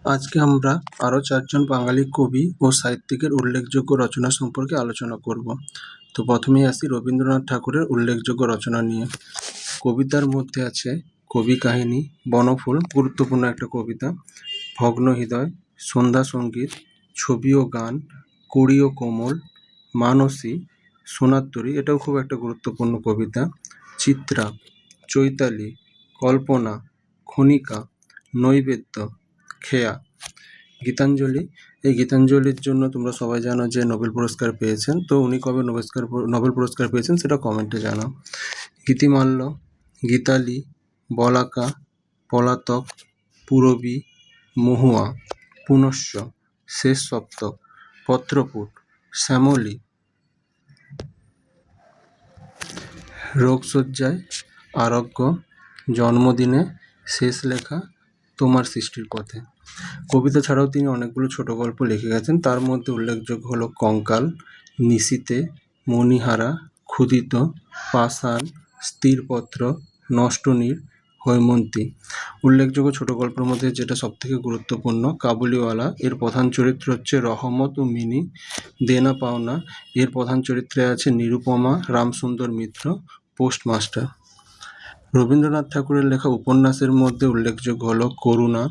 আজকে আমরা আরও 4জন বাঙালি কবি ও সাহিত্যিকের উল্লেখযোগ্য রচনা সম্পর্কে আলোচনা করব। তো প্রথমেই আসি রবীন্দ্রনাথ ঠাকুরের উল্লেখযোগ্য রচনা নিয়ে। কবিতার মধ্যে আছে কবি কাহিনী, বনফুল গুরুত্বপূর্ণ একটা কবিতা, ভগ্ন হৃদয়, সন্ধ্যা সঙ্গীত, ছবি ও গান, কড়ি ও কোমল, মানসী, সোনার তরী এটাও খুব একটা গুরুত্বপূর্ণ কবিতা, চিত্রা, চৈতালি, কল্পনা, খনিকা, নৈবেদ্য, খেয়া, গীতাঞ্জলি। এই গীতাঞ্জলির জন্য তোমরা সবাই জানো যে নোবেল পুরস্কার পেয়েছেন। তো উনি কবে নোবেল পুরস্কার পেয়েছেন সেটা কমেন্টে জানাও। গীতিমাল্য, গীতালি, বলাকা, পলাতক, পূরবী, মহুয়া, পুনশ্চ, শেষ সপ্তক, পত্রপুট, শ্যামলী, রোগশয্যায়, আরোগ্য, জন্মদিনে, শেষ লেখা, তোমার সৃষ্টির পথে। কবিতা ছাড়াও তিনি অনেকগুলো ছোট গল্প লিখে গেছেন। তার মধ্যে উল্লেখযোগ্য হলো কঙ্কাল, নিশীথে, মণিহারা, ক্ষুধিত, পাষাণ, স্থিরপত্র, নষ্টনীড়, হৈমন্তী। উল্লেখযোগ্য ছোট গল্পের মধ্যে যেটা সবথেকে গুরুত্বপূর্ণ কাবুলিওয়ালা, এর প্রধান চরিত্র হচ্ছে রহমত ও মিনি। দেনা পাওনা, এর প্রধান চরিত্রে আছে নিরুপমা, রামসুন্দর মিত্র, পোস্টমাস্টার। রবীন্দ্রনাথ ঠাকুরের লেখা উপন্যাসের মধ্যে উল্লেখযোগ্য হলো করুণা,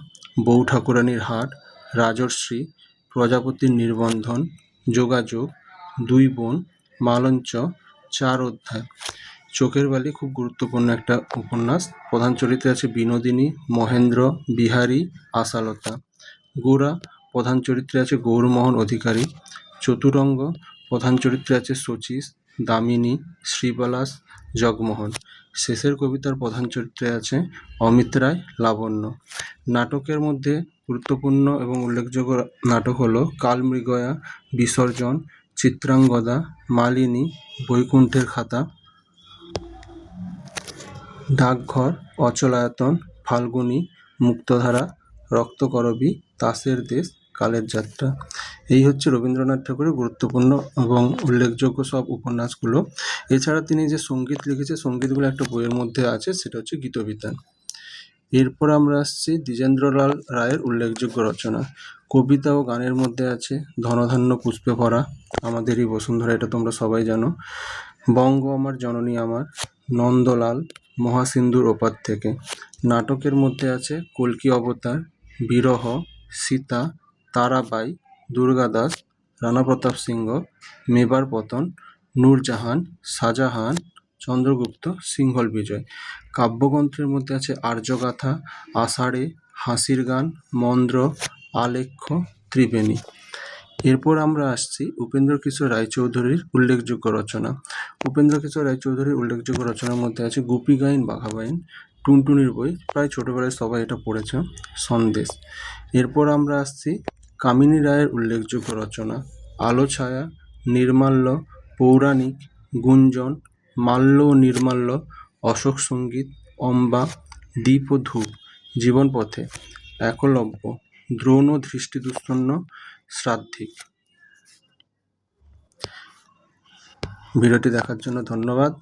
বউ ঠাকুরানীর হাট, রাজর্ষি, প্রজাপতির নির্বন্ধন, যোগাযোগ, দুই বোন, মালঞ্চ, 4 অধ্যায়। চোখের বালি খুব গুরুত্বপূর্ণ একটা উপন্যাস। প্রধান চরিত্রে আছে বিনোদিনী, মহেন্দ্র, বিহারী, আশালতা। গোরা, প্রধান চরিত্রে আছে গৌরমোহন অধিকারী। চতুরঙ্গ, প্রধান চরিত্রে আছে শচীশ, দামিনী, শ্রীবালাস, জগমোহন। শেষের কবিতার প্রধান চরিত্রে আছে অমিত রায়, লাবণ্য। নাটকের মধ্যে গুরুত্বপূর্ণ এবং উল্লেখযোগ্য নাটক হলো কালমৃগয়া, বিসর্জন, চিত্রাঙ্গদা, মালিনী, বৈকুণ্ঠের খাতা, ডাকঘর, অচলায়তন, ফাল্গুনী, মুক্তধারা, রক্তকরবী, তাসের দেশ, কালের যাত্রা। এই হচ্ছে রবীন্দ্রনাথ ঠাকুরের গুরুত্বপূর্ণ এবং উল্লেখযোগ্য সব উপন্যাসগুলো। এছাড়া তিনি যে সঙ্গীত লিখেছে, সঙ্গীতগুলো একটা বইয়ের মধ্যে আছে, সেটা হচ্ছে গীতবিতান। এরপর আমরা আসছি দ্বিজেন্দ্রলাল রায়ের উল্লেখযোগ্য রচনা। কবিতা ও গানের মধ্যে আছে ধনধান্য পুষ্পে ভরা, আমাদেরই বসুন্ধরা, এটা তোমরা সবাই জানো, বঙ্গ আমার জননী আমার, নন্দলাল, মহাসিন্ধুর ওপার থেকে। নাটকের মধ্যে আছে কল্কি অবতার, বিরহ, সীতা, তারাবাই, দুর্গাদাস, রানা প্রতাপ সিংহ, মেবার পতন, নূরজাহান, শাহজাহান, চন্দ্রগুপ্ত, সিংহল বিজয়। কাব্যগ্রন্থের মধ্যে আছে আর্যগাথা, আষাঢ়ে, হাসির গান, মন্দ্র, আলেখ্য, ত্রিবেণী। এরপর আমরা আসছি উপেন্দ্র কিশোর রায়চৌধুরীর উল্লেখযোগ্য রচনা। উপেন্দ্র কিশোর রায়চৌধুরীর উল্লেখযোগ্য রচনার মধ্যে আছে গুপি গাইন, বাঘা বাইন, টুনটুনির বই, প্রায় ছোটোবেলায় সবাই এটা পড়েছে, সন্দেশ। এরপর আমরা আসছি কামিনী রায়ের উল্লেখযোগ্য রচনা। আলো ছায়া, নির্মাল্য, পৌরাণিক, গুঞ্জন, মাল্য ও নির্মাল্য, অশোক সঙ্গীত, অম্বা, দীপ ও ধূপ, জীবন পথে, একলব্য, দ্রোণ ও ধৃষ্টিদুস্তন্ন, শ্রাদ্ধিক। ভিডিওটি দেখার জন্য ধন্যবাদ।